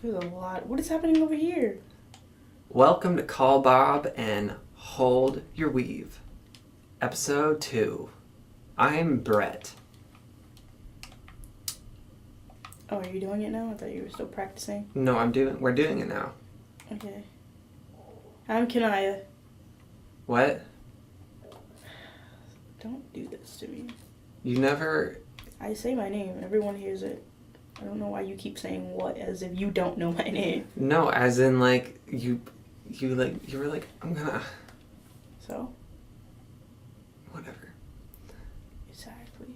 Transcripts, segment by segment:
There's a lot. What is happening over here? Welcome to Call Bob and Hold Your Weave, Episode 2. I'm Brett. Oh, are you doing it now? I thought you were still practicing. No, we're doing it now. Okay. I'm Kanaya. What? Don't do this to me. You never... I say my name. Everyone hears it. I don't know why you keep saying what as if you don't know my name. No, as in like, you were like, I'm gonna... So? Whatever. Exactly.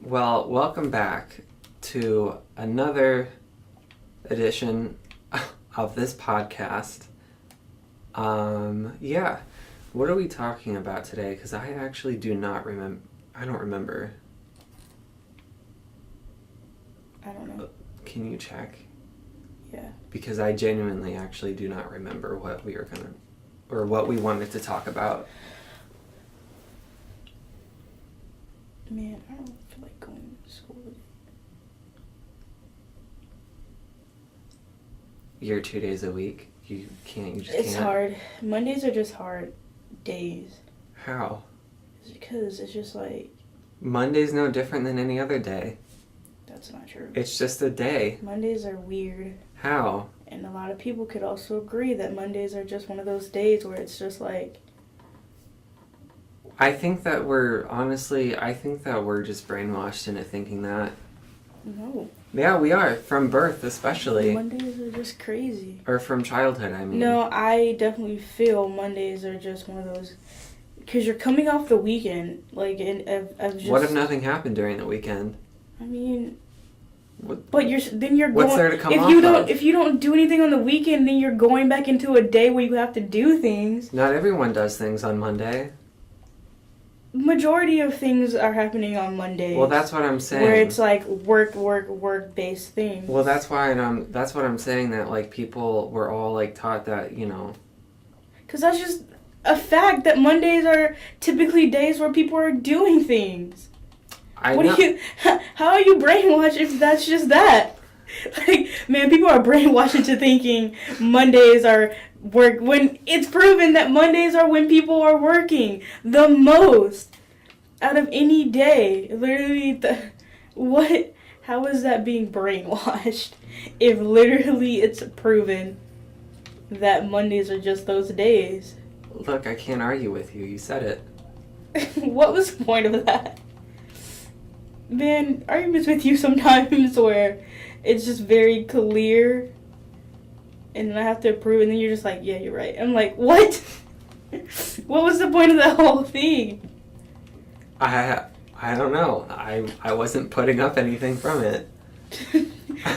Well, welcome back to another edition of this podcast. Yeah. What are we talking about today? Because I actually do not remember. I don't remember. I don't know. Can you check? Yeah. Because I genuinely actually do not remember what we were gonna, or what we wanted to talk about. Man, I don't feel like going to school today. You're 2 days a week. You just can't. It's hard. Mondays are just hard days. How? It's because it's just like... Monday's no different than any other day. That's not true. It's just a day. Mondays are weird. How? And a lot of people could also agree that Mondays are just one of those days where it's just like... I think that we're just brainwashed into thinking that. No. Yeah, we are. From birth, especially. Mondays are just crazy. Or from childhood, I mean. No, I definitely feel Mondays are just one of those... Because you're coming off the weekend. Like, of just... What if nothing happened during the weekend? I mean... What? But you're going... What's there to come off of? If you don't do anything on the weekend, then you're going back into a day where you have to do things. Not everyone does things on Monday. Majority of things are happening on Mondays. Well, that's what I'm saying. Where it's like work-based things. Well, that's what I'm saying, that like people were all like taught that, you know. Because that's just a fact that Mondays are typically days where people are doing things. How are you brainwashed if that's just that? Like, man, people are brainwashed into thinking Mondays are work when it's proven that Mondays are when people are working the most out of any day. Literally, how is that being brainwashed if literally it's proven that Mondays are just those days? Look, I can't argue with you. You said it. What was the point of that? Man, arguments with you sometimes where it's just very clear and then I have to approve and then you're just like, yeah, you're right. I'm like, what? What was the point of that whole thing? I don't know. I wasn't putting up anything from it.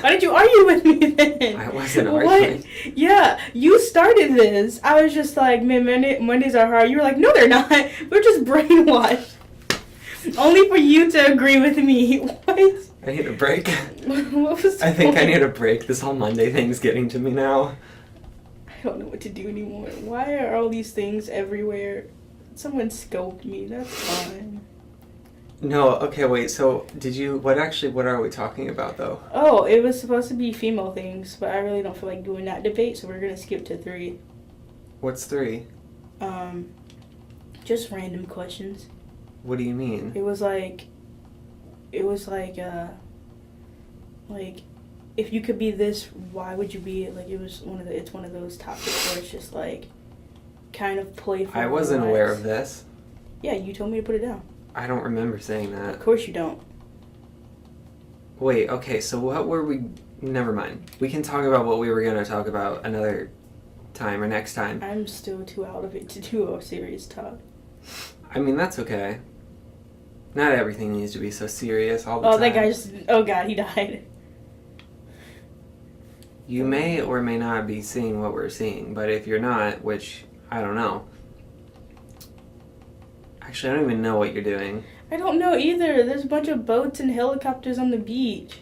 Why did you argue with me then? I wasn't arguing. What? Yeah, you started this. I was just like, man, Mondays are hard. You were like, no, they're not. We're just brainwashed. Only for you to agree with me. What? I need a break. What was the I think point? I need a break. This whole Monday thing's getting to me now. I don't know what to do anymore. Why are all these things everywhere? Someone scoped me. That's fine. No, okay, wait. So, what are we talking about though? Oh, it was supposed to be female things, but I really don't feel like doing that debate, so we're gonna skip to 3. What's 3? Just random questions. What do you mean? It was like, if you could be this, why would you be it? Like, it's one of those topics where it's just like, kind of playful. I wasn't aware of this. Yeah, you told me to put it down. I don't remember saying that. Of course you don't. Wait, okay, so what were we... Never mind. We can talk about what we were going to talk about another time or next time. I'm still too out of it to do a serious talk. I mean, that's okay. Not everything needs to be so serious all the time. Oh, that guy just... Oh, God, he died. You may or may not be seeing what we're seeing, but if you're not, which I don't know. Actually, I don't even know what you're doing. I don't know either. There's a bunch of boats and helicopters on the beach.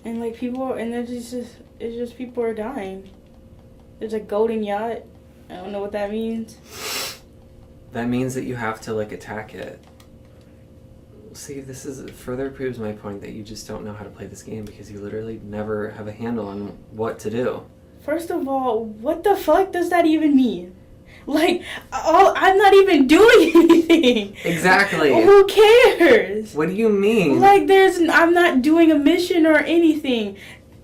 And, like, it's just people are dying. There's a golden yacht. I don't know what that means. That means that you have to, like, attack it. See, this further proves my point that you just don't know how to play this game because you literally never have a handle on what to do. First of all, what the fuck does that even mean? Like, I'm not even doing anything. Exactly. Who cares? What do you mean? Like, I'm not doing a mission or anything.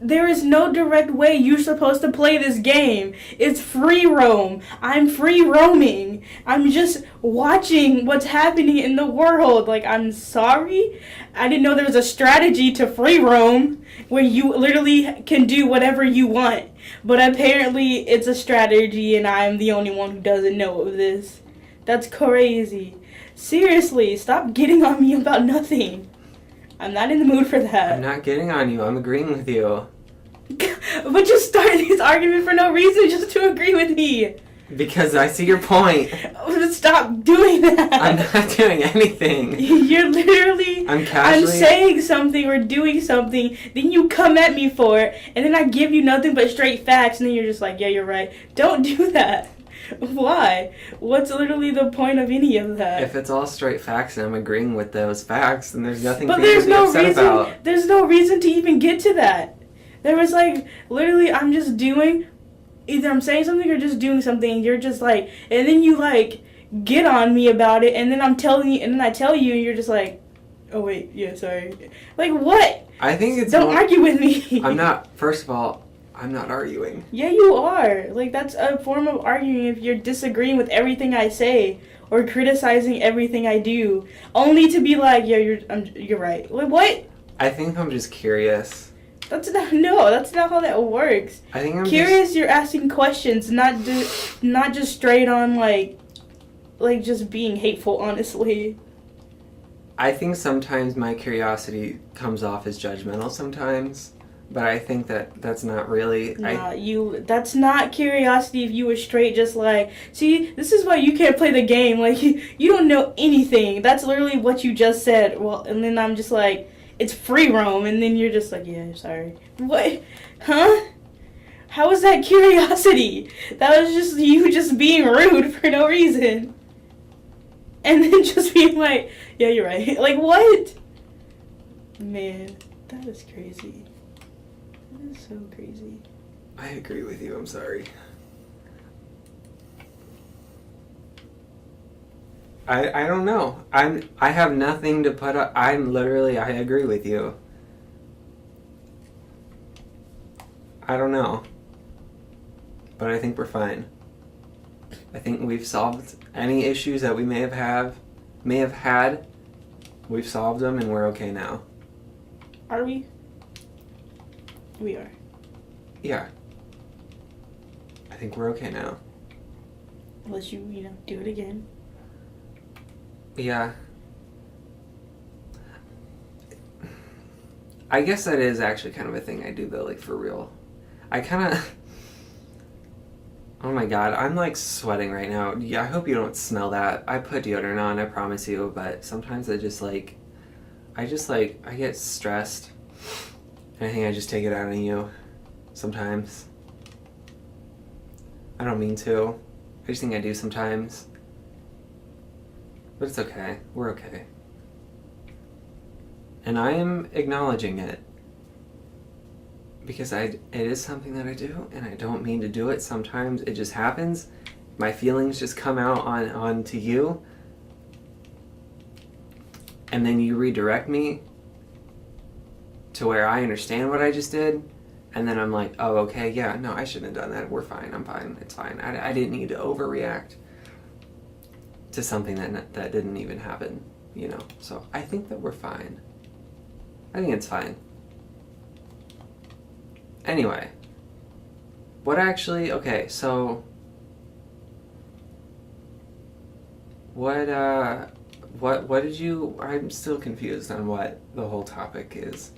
There is no direct way you're supposed to play this game. It's free roam. I'm free roaming. I'm just watching what's happening in the world. Like, I'm sorry? I didn't know there was a strategy to free roam where you literally can do whatever you want. But apparently it's a strategy and I'm the only one who doesn't know of this. That's crazy. Seriously, stop getting on me about nothing. I'm not in the mood for that. I'm not getting on you. I'm agreeing with you. But you started this argument for no reason just to agree with me. Because I see your point. Stop doing that. I'm not doing anything. You're literally... I'm saying something or doing something, then you come at me for it, and then I give you nothing but straight facts, and then you're just like, yeah, you're right. Don't do that. Why? What's literally the point of any of that? If it's all straight facts and I'm agreeing with those facts, then there's nothing but for you to be upset about. There's no reason to even get to that. There was like, literally, I'm just doing, either I'm saying something or just doing something, and you're just like, and then you like, get on me about it, and then I'm telling you, and then I tell you, and you're just like, oh wait, yeah, sorry. Like, what? I think it's Don't argue with me. I'm not, first of all, I'm not arguing. Yeah, you are. Like, that's a form of arguing if you're disagreeing with everything I say or criticizing everything I do, only to be like, yeah, you're right. Like, what? I think I'm just curious. That's not how that works. I think I'm curious. You're asking questions, not just straight on like just being hateful. Honestly, I think sometimes my curiosity comes off as judgmental sometimes. But I think that's not really... That's not curiosity if you were straight just like, see, this is why you can't play the game. Like, you don't know anything. That's literally what you just said. Well, and then I'm just like, it's free roam. And then you're just like, yeah, sorry. What? Huh? How was that curiosity? That was just you just being rude for no reason. And then just being like, yeah, you're right. Like, what? Man, that is crazy. That's so crazy. I agree with you. I'm sorry. I don't know. I have nothing to put up. I agree with you. I don't know. But I think we're fine. I think we've solved any issues that we may have had. We've solved them and we're okay now. Are we? We are. Yeah. I think we're okay now. Unless you do it again. Yeah. I guess that is actually kind of a thing I do though, like for real. I kind of... Oh my god, I'm like sweating right now. Yeah, I hope you don't smell that. I put deodorant on, I promise you, but sometimes I get stressed. And I think I just take it out on you. Sometimes. I don't mean to. I just think I do sometimes. But it's okay. We're okay. And I am acknowledging it. Because it is something that I do, and I don't mean to do it. Sometimes it just happens. My feelings just come out onto you. And then you redirect me to where I understand what I just did. And then I'm like, oh, okay, yeah, no, I shouldn't have done that. We're fine. I'm fine. It's fine. I didn't need to overreact to something that didn't even happen, So I think that we're fine. I think it's fine. Anyway. Okay, so... What did you... I'm still confused on what the whole topic is.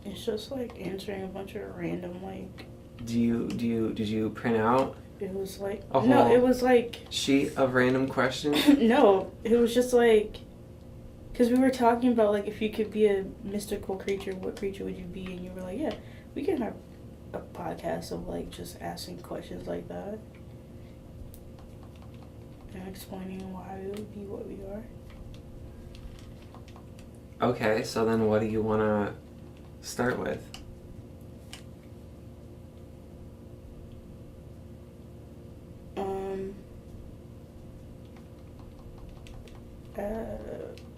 It's just like answering a bunch of random like... Did you print out? It was like... No, it was like... sheet of random questions? No, it was just like... Because we were talking about like if you could be a mystical creature, what creature would you be? And you were like, yeah, we can have a podcast of like just asking questions like that. And explaining why we would be what we are. Okay, so then what do you want to start with?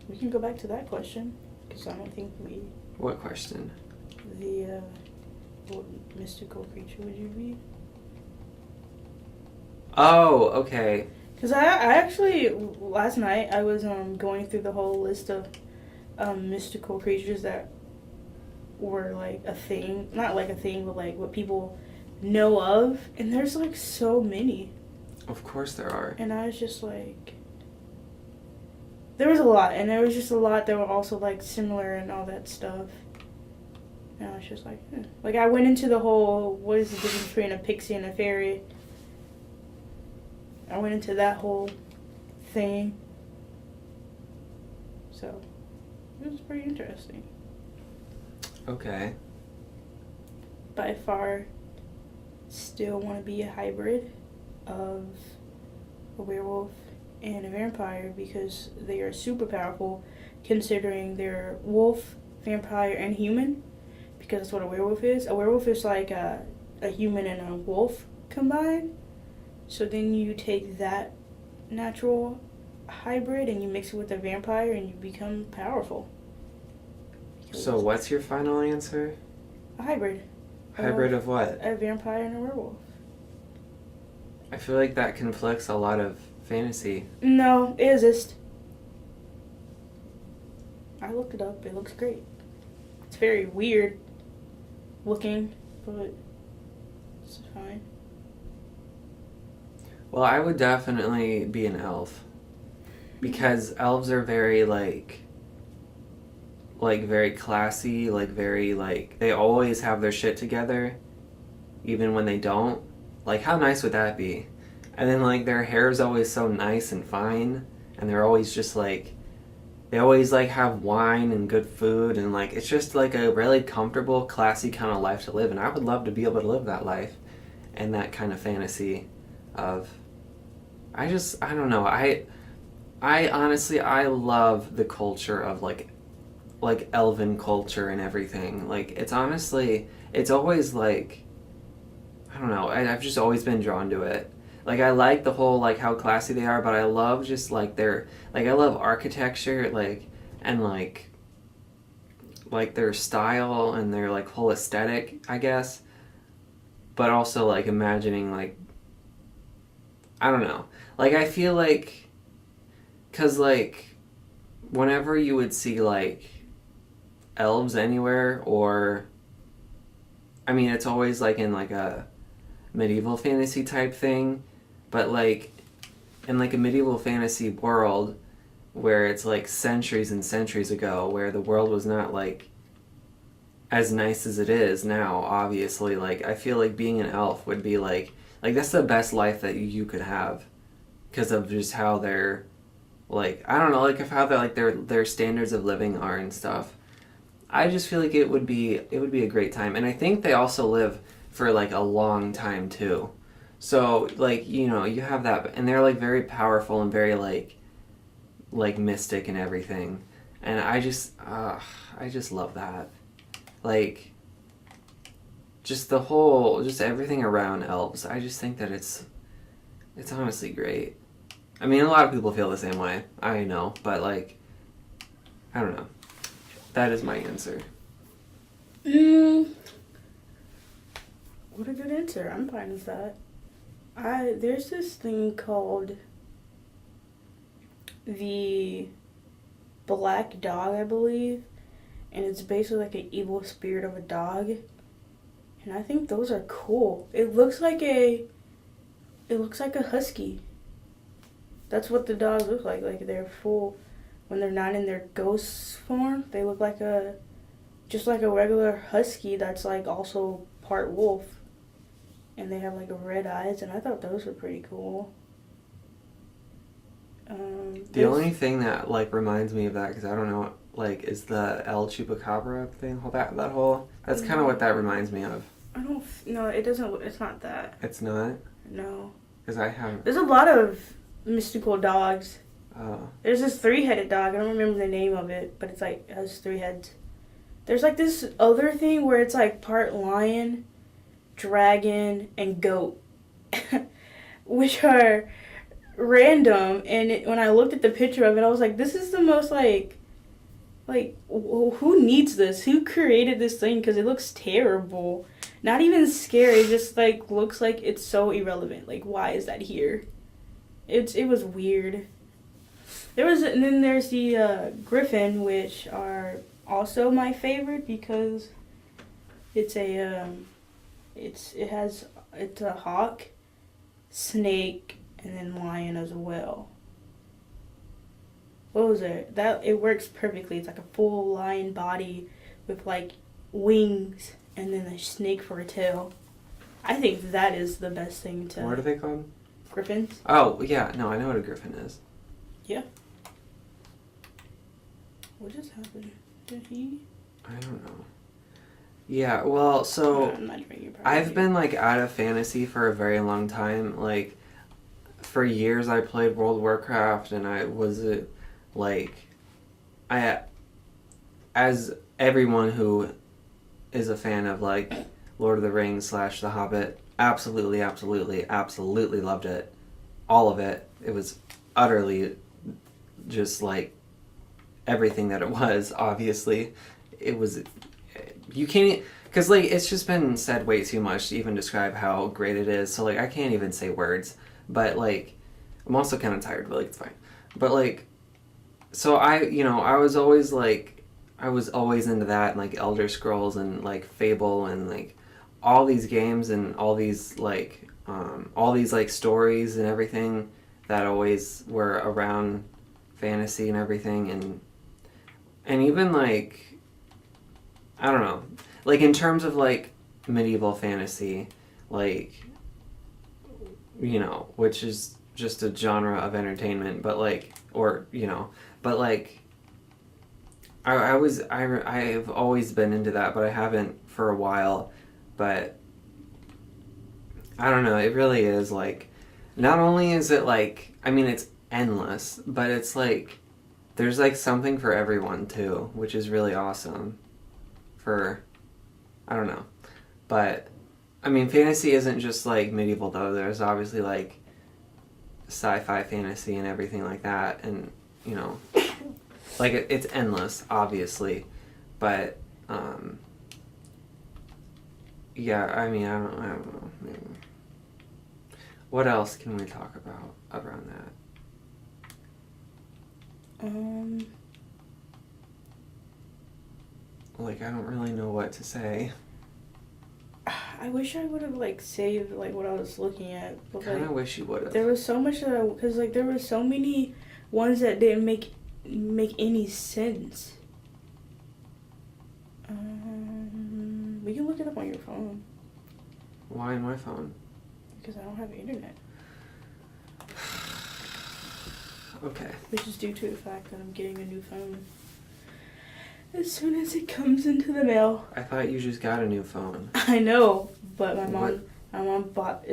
We can go back to that question, because I don't think we... What question? What mystical creature would you be? Oh, okay. Because I actually, last night, I was going through the whole list of mystical creatures that were, like, a thing. Not, like, a thing, but, like, what people know of. And there's, like, so many. Of course there are. And I was just, like... There was a lot, and there was just a lot that were also, like, similar and all that stuff. And I was just like, Like, I went into the whole, what is the difference between a pixie and a fairy? I went into that whole thing. So, it was pretty interesting. Okay. By far, still want to be a hybrid of a werewolf and a vampire because they are super powerful considering they're wolf, vampire, and human, because that's what a werewolf is. A werewolf is like a human and a wolf combined. So then you take that natural hybrid and you mix it with a vampire and you become powerful. So what's your final answer? A hybrid. Hybrid of what? A vampire and a werewolf. I feel like that conflicts a lot of fantasy. No, it exists. I looked it up. It looks great. It's very weird looking, but it's fine. Well, I would definitely be an elf. Because elves are very, like very classy, like, very, like, they always have their shit together, even when they don't. Like, how nice would that be? And then, like, their hair is always so nice and fine, and they're always just, like, they always, like, have wine and good food, and, like, it's just, like, a really comfortable, classy kind of life to live, and I would love to be able to live that life and that kind of fantasy of... I don't know, I honestly, I love the culture of, like elven culture and everything. Like, it's honestly, it's always, like, I don't know, I've just always been drawn to it. Like, I like the whole, like, how classy they are, but I love just, like, their, like, I love architecture, like, and, like, their style and their, like, whole aesthetic, I guess. But also, like, imagining, like, I don't know. Like, I feel like, because, like, whenever you would see, like, elves anywhere, or, I mean, it's always, like, in, like, a medieval fantasy type thing, but, like, in, like, a medieval fantasy world where it's, like, centuries and centuries ago, where the world was not, like, as nice as it is now, obviously, like, I feel like being an elf would be, like, that's the best life that you could have, because of just how they're, like, I don't know, like, of how they're, like, their standards of living are and stuff. I just feel like it would be a great time. And I think they also live for, like, a long time, too. So, like, you know, you have that, and they're, like, very powerful and very, like mystic and everything. And I just love that. Like, just the whole, just everything around elves. I just think that it's honestly great. I mean, a lot of people feel the same way. I know, but, like, I don't know. That is my answer. What a good answer. I'm fine with that. There's this thing called the Black Dog, I believe, and it's basically like an evil spirit of a dog, and I think those are cool. It looks like a husky. That's what the dogs look like. Like, they're full. When they're not in their ghost form, they look like just like a regular husky that's, like, also part wolf. And they have, like, red eyes, and I thought those were pretty cool. The only thing that, like, reminds me of that, because I don't know, like, is the El Chupacabra thing. That whole, that's kind of what that reminds me of. No, it doesn't, it's not that. It's not? No. Because I haven't. There's a lot of mystical dogs Oh. There's this 3-headed dog. I don't remember the name of it, but it's like it has 3 heads. There's like this other thing where it's like part lion, dragon, and goat, which are random. And when I looked at the picture of it, I was like, this is the most who needs this? Who created this thing? Because it looks terrible. Not even scary. Just like looks like it's so irrelevant. Like, why is that here? It was weird. And then there's the griffin, which are also my favorite because it's a hawk, snake, and then lion as well. What was it? That it works perfectly. It's like a full lion body with like wings and then a snake for a tail. I think that is the best thing to. What are they called? Griffins. Oh yeah, no, I know what a griffin is. Yeah. What just happened? Did he? I don't know. Yeah, well, so I'm not drinking I've been like out of fantasy for a very long time. Like for years, I played World of Warcraft, and as everyone who is a fan of like Lord of the Rings / The Hobbit, absolutely loved it, all of it. It was utterly just like everything that it was. Obviously, it was. You can't, because like it's just been said way too much to even describe how great it is. So like I can't even say words. But like I'm also kind of tired, but like it's fine. But like, so I was always into that and like Elder Scrolls and like Fable and like all these games and all these like stories and everything that always were around fantasy and everything, and even like I don't know, like in terms of like medieval fantasy, like, you know, which is just a genre of entertainment, but like, or you know, but like I've always been into that, but I haven't for a while. But I don't know, it really is like, not only is it like, I mean it's endless, but it's like there's like something for everyone too, which is really awesome. I don't know, but I mean fantasy isn't just like medieval though. There's obviously like sci-fi fantasy and everything like that, and you know, like it's endless obviously, but yeah, I mean I don't know, maybe. What else can we talk about around that? Like, I don't really know what to say. I wish I would have like saved like what I was looking at. But, kind of wish you would have. There was so much because like there were so many ones that didn't make any sense. We can look it up on your phone. Why on my phone? Because I don't have internet. Okay. Which is due to the fact that I'm getting a new phone as soon as it comes into the mail. I thought you just got a new phone. I know, but my mom bought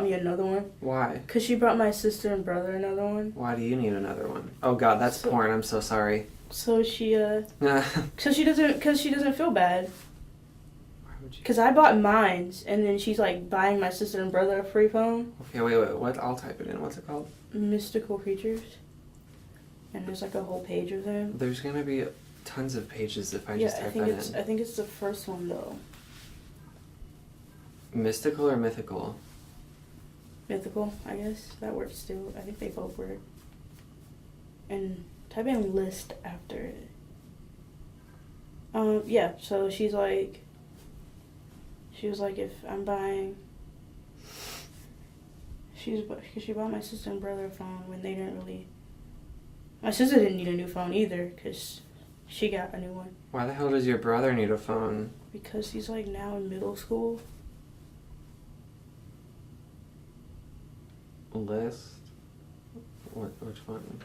me another one. Why? Because she brought my sister and brother another one. Why do you need another one? Oh God, that's porn. I'm so sorry. So she because she doesn't feel bad. Why would you? Because I bought mine, and then she's like buying my sister and brother a free phone. Okay, wait. What? I'll type it in. What's it called? Mystical Creatures. And there's like a whole page of them. There's gonna be tons of pages if I just type that in. I think it's the first one though. Mystical or mythical? Mythical, I guess. That works too. I think they both work. And type in list after it. Yeah, so she was like, if I'm buying, because she bought my sister and brother a phone when they didn't really, my sister didn't need a new phone either, because she got a new one. Why the hell does your brother need a phone? Because he's like now in middle school. List? Which one?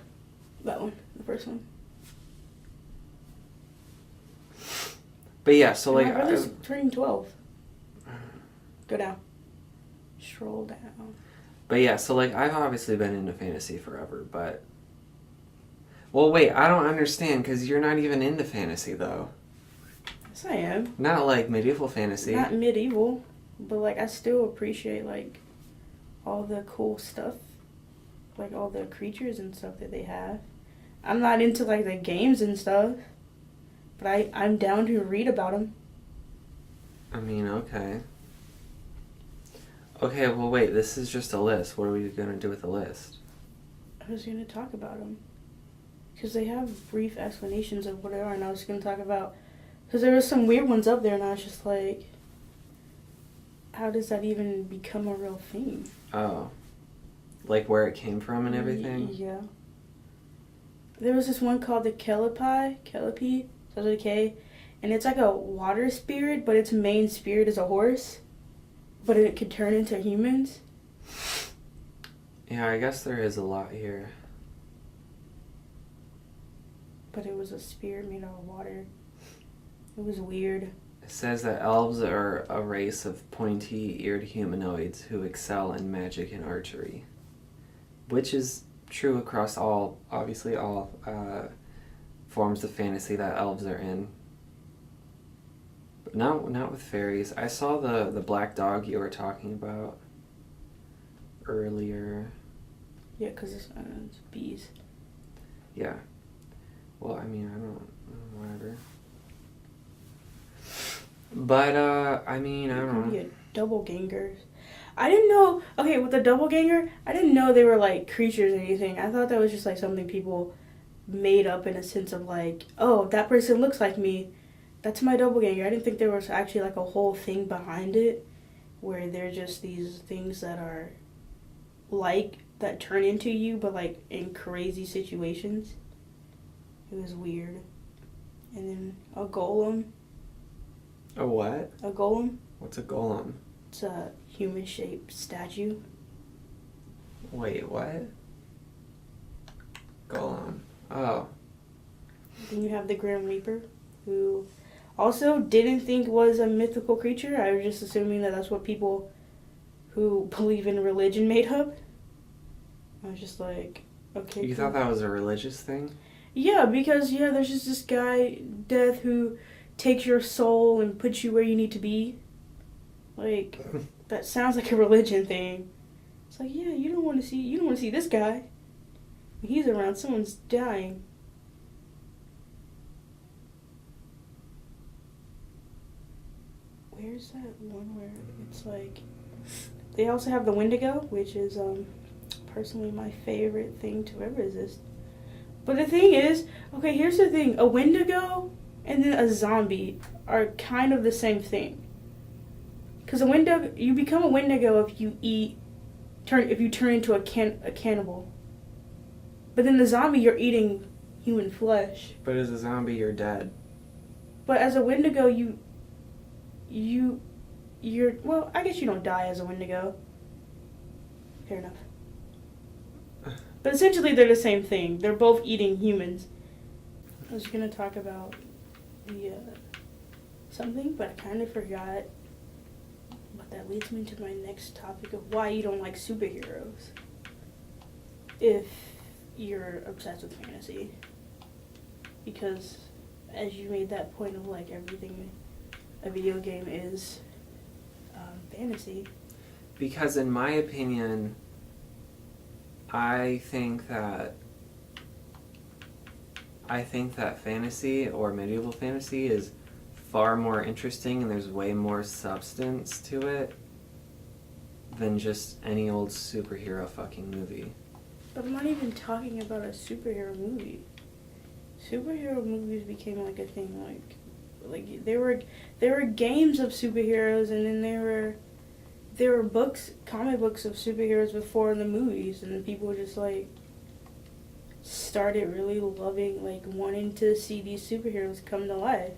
That one, the first one. But yeah, so like my brother's turning 12. Go down. Scroll down. But yeah, so like I've obviously been into fantasy forever, but Well, wait, I don't understand, because you're not even into fantasy, though. Yes, I am. Not like medieval fantasy. Not medieval, but like I still appreciate like all the cool stuff, like all the creatures and stuff that they have. I'm not into like the games and stuff, but I'm down to read about them. I mean, okay. Okay, well, wait, this is just a list. What are we going to do with the list? I was going to talk about them. Because they have brief explanations of what they are, and I was going to talk about... Because there was some weird ones up there, and I was just like... How does that even become a real thing? Oh. Like where it came from and everything? Yeah. There was this one called the Calliope, starts with a K, and it's like a water spirit, but its main spirit is a horse, but it could turn into humans. Yeah, I guess there is a lot here. But it was a spirit made out of water. It was weird. It says that elves are a race of pointy-eared humanoids who excel in magic and archery. Which is true across all forms of fantasy that elves are in. But not with fairies. I saw the black dog you were talking about earlier. Yeah, because it's bees. Yeah. Well, I mean, I don't... whatever. But, I mean, I don't know. Could be a doppelganger. I didn't know... Okay, with the doppelganger, I didn't know they were, like, creatures or anything. I thought that was just, like, something people made up in a sense of, like, oh, that person looks like me. That's my doppelganger. I didn't think there was actually, like, a whole thing behind it where they're just these things that are, like, that turn into you, but, like, in crazy situations. It was weird. And then a golem. A what? A golem. What's a golem? It's a human-shaped statue. Wait, what? Golem. Oh. Then you have the Grim Reaper, who also didn't think was a mythical creature. I was just assuming that that's what people who believe in religion made up. I was just like, okay. You thought that was a religious thing? Yeah, because, there's just this guy, Death, who takes your soul and puts you where you need to be. Like, that sounds like a religion thing. It's like, yeah, you don't want to see this guy. When he's around, someone's dying. Where's that one where it's like... They also have the Wendigo, which is, personally my favorite thing to ever exist. But the thing is, okay, here's the thing. A Wendigo and then a zombie are kind of the same thing. Because you become a Wendigo if you turn into a cannibal. But then the zombie, you're eating human flesh. But as a zombie, you're dead. But as a Wendigo, you're, well, I guess you don't die as a Wendigo. Fair enough. But essentially, they're the same thing. They're both eating humans. I was going to talk about the something, but I kind of forgot. But that leads me to my next topic of why you don't like superheroes. If you're obsessed with fantasy. Because, as you made that point of, like, everything a video game is fantasy. Because in my opinion... I think that fantasy or medieval fantasy is far more interesting and there's way more substance to it than just any old superhero fucking movie. But I'm not even talking about a superhero movie. Superhero movies became like a thing, like there were games of superheroes, and then there were comic books of superheroes before the movies, and then people just, like, started really loving, like, wanting to see these superheroes come to life.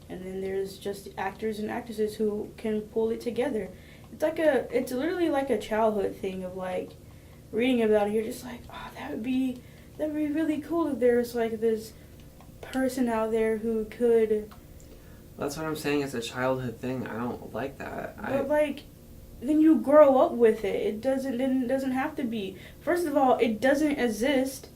And then there's just actors and actresses who can pull it together. It's literally like a childhood thing of, like, reading about it, you're just like, oh, that would be really cool if there was, like, this person out there who could... That's what I'm saying, it's a childhood thing. I don't like that. But, then you grow up with it. It doesn't have to be. First of all, it doesn't exist.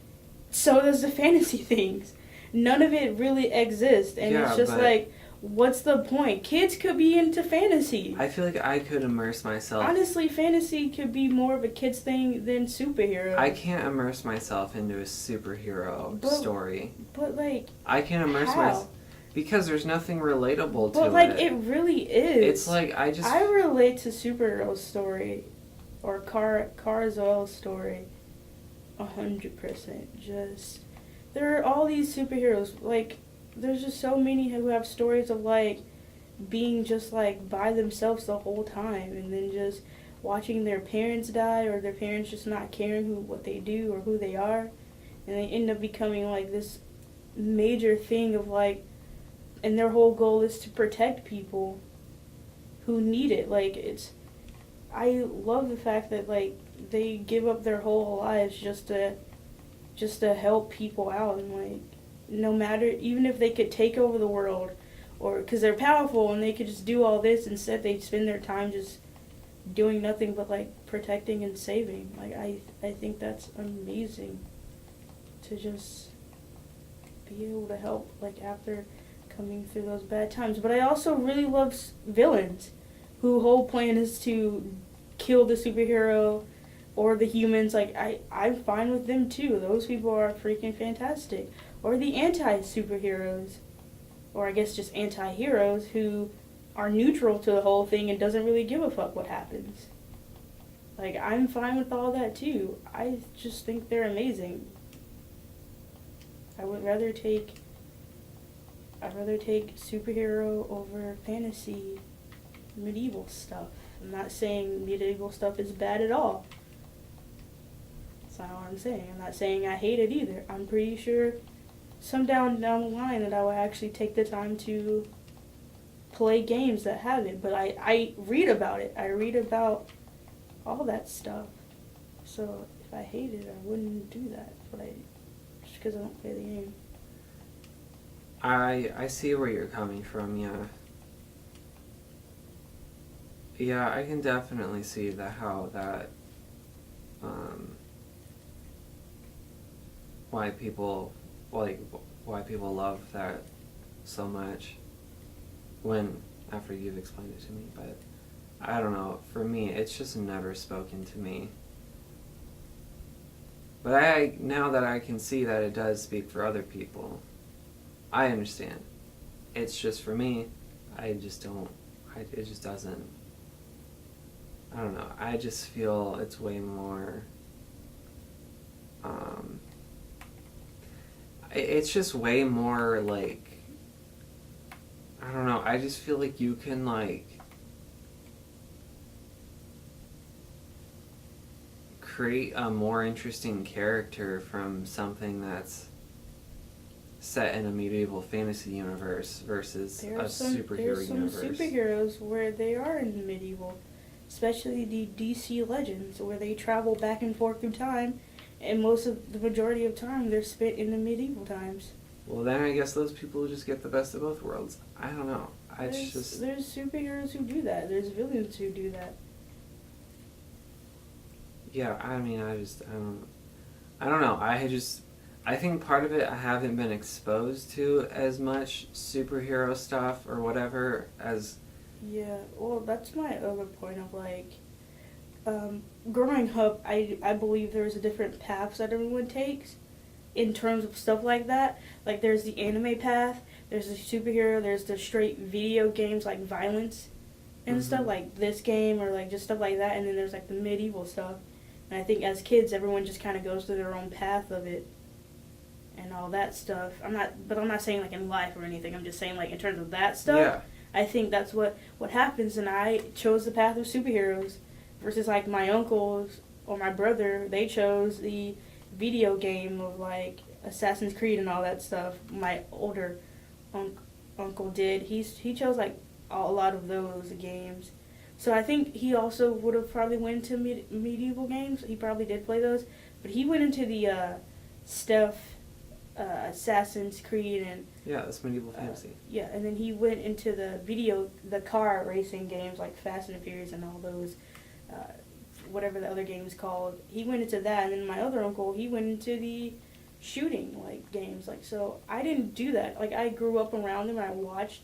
so does the fantasy things. None of it really exists, and it's just like, what's the point? Kids could be into fantasy. I feel like I could immerse myself. Honestly, fantasy could be more of a kid's thing than superheroes. I can't immerse myself into a superhero story. But like, I can immerse myself because there's nothing relatable to it. But like, it really is. It's like I relate to superhero story, or Carzwell story, 100%. Just there are all these superheroes like. There's just so many who have stories of like being just like by themselves the whole time, and then just watching their parents die, or their parents just not caring what they do or who they are, and they end up becoming like this major thing of like, and their whole goal is to protect people who need it. Like, I love the fact that like they give up their whole lives just to help people out, and like, no matter, even if they could take over the world, or because they're powerful and they could just do all this, instead they spend their time just doing nothing but like protecting and saving. Like, I think that's amazing to just be able to help like after coming through those bad times. But I also really love villains whose whole plan is to kill the superhero or the humans. Like, I'm fine with them too. Those people are freaking fantastic. Or the anti-superheroes, or I guess just anti-heroes, who are neutral to the whole thing and doesn't really give a fuck what happens. Like, I'm fine with all that too. I just think they're amazing. I would rather take superhero over fantasy medieval stuff. I'm not saying medieval stuff is bad at all. That's not what I'm saying. I'm not saying I hate it either. I'm pretty sure down the line that I will actually take the time to play games that have it. But I read about it. I read about all that stuff. So if I hated it, I wouldn't do that. But just because I don't play the game. I see where you're coming from, yeah. Yeah, I can definitely see how that why people love that so much after you've explained it to me. But I don't know, for me it's just never spoken to me. But now that I can see that it does speak for other people, I understand. It's just for me, it just doesn't, I don't know, I just feel it's way more, it's just way more like, I don't know, I just feel like you can like create a more interesting character from something that's set in a medieval fantasy universe versus superhero universe. There's some superheroes where they are in the medieval, especially the DC Legends, where they travel back and forth through time, and the majority of time they're spent in the medieval times. Well, then I guess those people just get the best of both worlds. I don't know. There's superheroes who do that. There's villains who do that. Yeah, I mean, I don't know. I think part of it I haven't been exposed to as much superhero stuff or whatever as... Yeah, well, that's my other point of like, growing up, I believe there's a different paths that everyone takes in terms of stuff like that. Like, there's the anime path, there's the superhero, there's the straight video games like violence and stuff like this game, or like just stuff like that, and then there's like the medieval stuff. And I think as kids, everyone just kind of goes through their own path of it and all that stuff. I'm not saying like in life or anything. I'm just saying like in terms of that stuff. Yeah. I think that's what happens, and I chose the path of superheroes versus like my uncles or my brother. They chose the video game of like Assassin's Creed and all that stuff. My older uncle did. He chose like a lot of those games. So I think he also would have probably went into medieval games. He probably did play those, but he went into the Assassin's Creed and that's medieval fantasy. Yeah, and then he went into the car racing games like Fast and Furious and all those, whatever the other game is called. He went into that, and then my other uncle, he went into the shooting like games. Like, so I didn't do that. Like, I grew up around them and I watched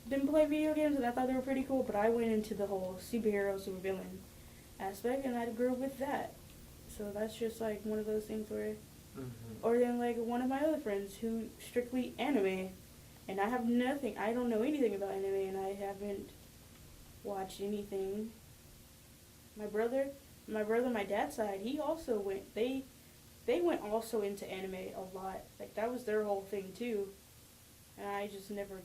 them play video games and I thought they were pretty cool, but I went into the whole superhero, supervillain aspect and I grew up with that. So that's just like one of those things where, or then like one of my other friends who strictly anime, and I have nothing, I don't know anything about anime and I haven't watched anything. My brother, my dad's side, he also went, they went also into anime a lot. Like, that was their whole thing too. And I just never